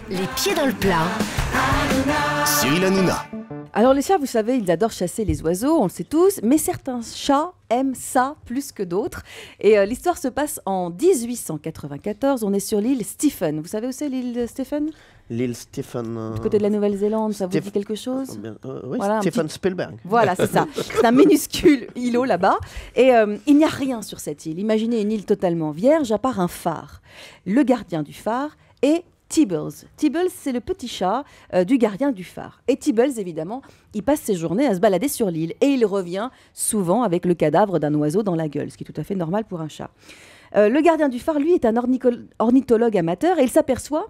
Les pieds dans le plat. Cyril Hanouna. Alors les chats, vous savez, ils adorent chasser les oiseaux, on le sait tous, mais certains chats aiment ça plus que d'autres. Et l'histoire se passe en 1894, on est sur l'île Stephen. Vous savez où c'est l'île Stephen ? L'île Stephen... Du côté de la Nouvelle-Zélande, ça vous dit quelque chose ? Oui, voilà, Stephen Spielberg. Voilà, c'est ça. C'est un minuscule îlot là-bas. Et il n'y a rien sur cette île. Imaginez une île totalement vierge, à part un phare. Le gardien du phare est Tibbles. Tibbles, c'est le petit chat du gardien du phare. Et Tibbles, évidemment, il passe ses journées à se balader sur l'île. Et il revient souvent avec le cadavre d'un oiseau dans la gueule, ce qui est tout à fait normal pour un chat. Le gardien du phare, lui, est un ornithologue amateur et il s'aperçoit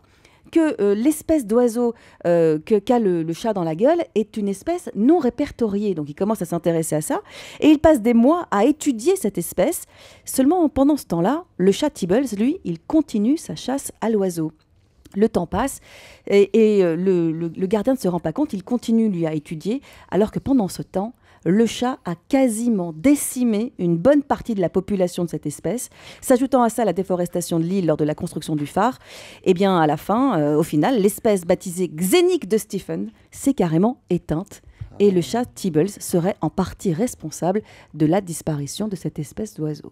que l'espèce d'oiseau qu'a le chat dans la gueule est une espèce non répertoriée. Donc il commence à s'intéresser à ça et il passe des mois à étudier cette espèce. Seulement pendant ce temps-là, le chat Tibbles, lui, il continue sa chasse à l'oiseau. Le temps passe et le gardien ne se rend pas compte, il continue lui à étudier, alors que pendant ce temps, le chat a quasiment décimé une bonne partie de la population de cette espèce. S'ajoutant à ça la déforestation de l'île lors de la construction du phare, et bien à la fin, au final, l'espèce baptisée Xénique de Stephen s'est carrément éteinte. Et le chat Tibbles serait en partie responsable de la disparition de cette espèce d'oiseau.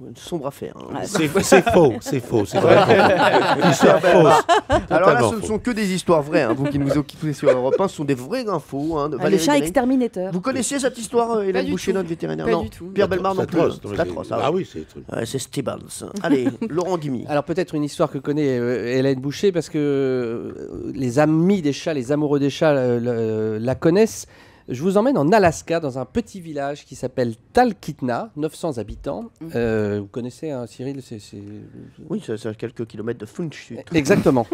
Une sombre affaire. Hein. C'est faux, c'est vrai. Histoire fausse. Alors là, ce ne sont que des histoires vraies. Hein. Vous qui nous occupez sur Europe 1, ce sont des vraies infos. Hein, de Le Valérie chat Guérin. exterminateur. Vous connaissiez cette histoire, Hélène Boucher, notre vétérinaire? Pas Non, du tout. Pierre Bellemare non plus. C'est atroce. Ah oui, c'est truc. C'est Stibbles. Allez, Laurent Dimy. Alors peut-être une histoire que connaît Hélène Boucher parce que les amis des chats, les amoureux des chats la connaissent. Je vous emmène en Alaska, dans un petit village qui s'appelle Talkeetna, 900 habitants. Vous connaissez, hein, Cyril Oui, c'est à quelques kilomètres de Funchut. Exactement.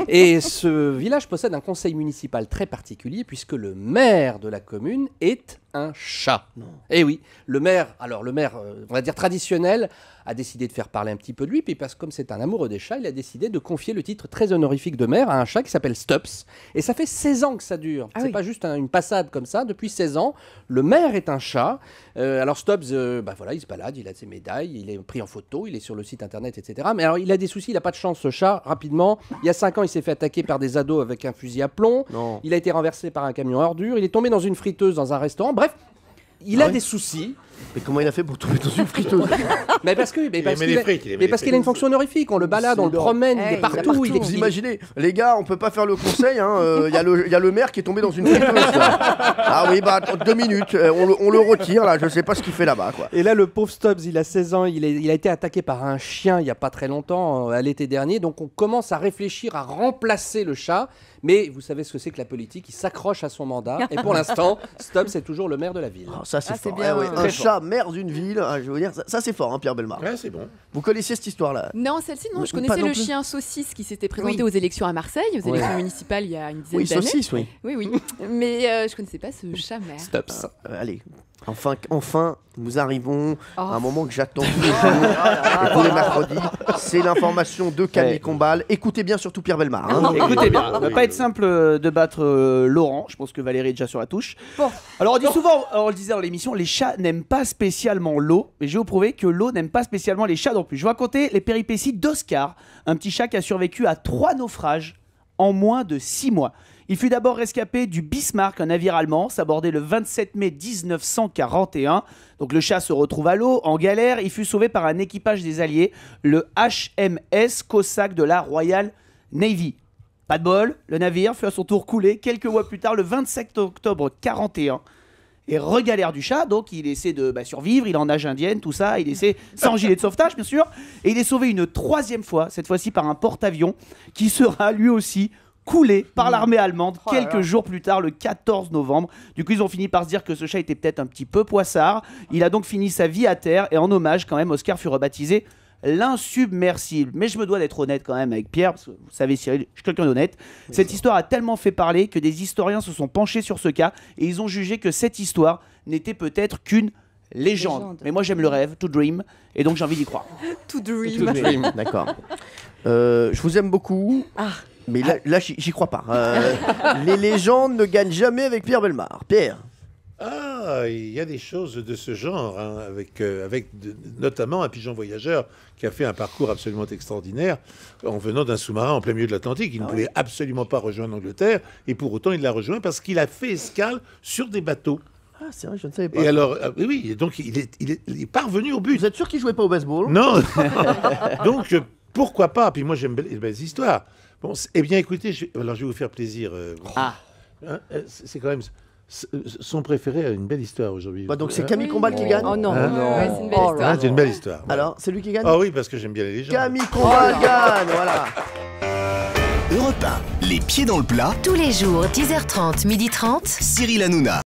Et ce village possède un conseil municipal très particulier puisque le maire de la commune est un chat. Et oui, le maire, on va dire traditionnel, a décidé de faire parler un petit peu de lui, puis parce que comme c'est un amoureux des chats, il a décidé de confier le titre très honorifique de maire à un chat qui s'appelle Stubbs. Et ça fait 16 ans que ça dure. C'est pas juste une passade comme ça. Depuis 16 ans, le maire est un chat. Alors Stubbs, voilà, il se balade, il a ses médailles, il est pris en photo, il est sur le site internet, etc. Mais alors il a des soucis, il n'a pas de chance ce chat, rapidement. Il y a 5 ans, il s'est fait attaquer par des ados avec un fusil à plomb. Non. Il a été renversé par un camion à ordures. Il est tombé dans une friteuse dans un restaurant. Bref, il a des soucis. Mais comment il a fait pour tomber dans une friteuse? Mais parce qu'il a une fonction honorifique. On le balade, on le promène, il est partout. Vous imaginez, les gars, on peut pas faire le conseil. Il y a le maire qui est tombé dans une friteuse. Ah oui, attends 2 minutes. On le retire là. Je sais pas ce qu'il fait là-bas, quoi. Et là, le pauvre Stubbs, il a 16 ans. Il a été attaqué par un chien il y a pas très longtemps, à l'été dernier. Donc on commence à réfléchir à remplacer le chat. Mais vous savez ce que c'est que la politique. Il s'accroche à son mandat. Et pour l'instant, Stubbs est toujours le maire de la ville. Oh, ça c'est fort. bien, Un chat maire d'une ville. Je veux dire, ça c'est fort, hein, Pierre Bellemare. Ouais, c'est bon. Vous connaissiez cette histoire-là? Non, celle-ci, non. Je Pas connaissais non le plus. chien saucisse qui s'était présenté aux élections à Marseille, aux élections municipales il y a une dizaine Oui, d'années. saucisse, oui. Oui. Mais je connaissais pas ce chat maire. Stubbs. Allez. Enfin, nous arrivons à un moment que j'attends tous les jours et tous les mercredis. C'est l'information de Camille Combal. Écoutez bien, surtout Pierre Bellemare. Hein. Écoutez bien, ça va pas être simple de battre Laurent. Je pense que Valérie est déjà sur la touche. Bon. Alors on dit souvent, on le disait dans l'émission, les chats n'aiment pas spécialement l'eau. Mais je vais vous prouver que l'eau n'aime pas spécialement les chats non plus. Je vais raconter les péripéties d'Oscar, un petit chat qui a survécu à 3 naufrages en moins de 6 mois. Il fut d'abord rescapé du Bismarck, un navire allemand, s'abordait le 27 mai 1941. Donc le chat se retrouve à l'eau, en galère. Il fut sauvé par un équipage des Alliés, le HMS Cossack de la Royal Navy. Pas de bol, le navire fut à son tour coulé quelques mois plus tard, le 27 octobre 41. Et regalère du chat, donc il essaie de survivre, il est en nage indienne, tout ça, il essaie, sans gilet de sauvetage bien sûr, et il est sauvé une 3e fois, cette fois-ci par un porte-avions, qui sera lui aussi coulé par l'armée allemande quelques jours plus tard, le 14 novembre. Du coup, ils ont fini par se dire que ce chat était peut-être un petit peu poissard. Il a donc fini sa vie à terre, et en hommage quand même, Oscar fut rebaptisé l'insubmersible. Mais je me dois d'être honnête quand même avec Pierre, parce que vous savez Cyril, je suis quelqu'un d'honnête. Cette histoire a tellement fait parler que des historiens se sont penchés sur ce cas et ils ont jugé que cette histoire n'était peut-être qu'une légende. Mais moi j'aime le rêve, to dream, et donc j'ai envie d'y croire. To dream. D'accord. Je vous aime beaucoup. Mais là j'y crois pas. Les légendes ne gagnent jamais avec Pierre Bellemare. Pierre. Ah, il y a des choses de ce genre, hein, avec notamment un pigeon voyageur qui a fait un parcours absolument extraordinaire en venant d'un sous-marin en plein milieu de l'Atlantique. Il ne voulait absolument pas rejoindre l'Angleterre, et pour autant il l'a rejoint parce qu'il a fait escale sur des bateaux. Ah, c'est vrai, je ne savais pas. Et alors, oui, et donc il est parvenu au but. Vous êtes sûr qu'il jouait pas au baseball? Non. Donc, pourquoi pas? Puis moi, j'aime les belles histoires. Bon, eh bien, écoutez, alors je vais vous faire plaisir. C'est quand même... Son préféré a une belle histoire aujourd'hui. Bah donc c'est Camille Combal qui gagne. Oh non. Ouais, c'est une belle histoire. Ah, c'est une belle histoire. Alors, c'est lui qui gagne? Ah oui, parce que j'aime bien les légendes. Camille Combal gagne, voilà. Europe 1, les pieds dans le plat. Tous les jours, 10h30, 12h30. Cyril Hanouna.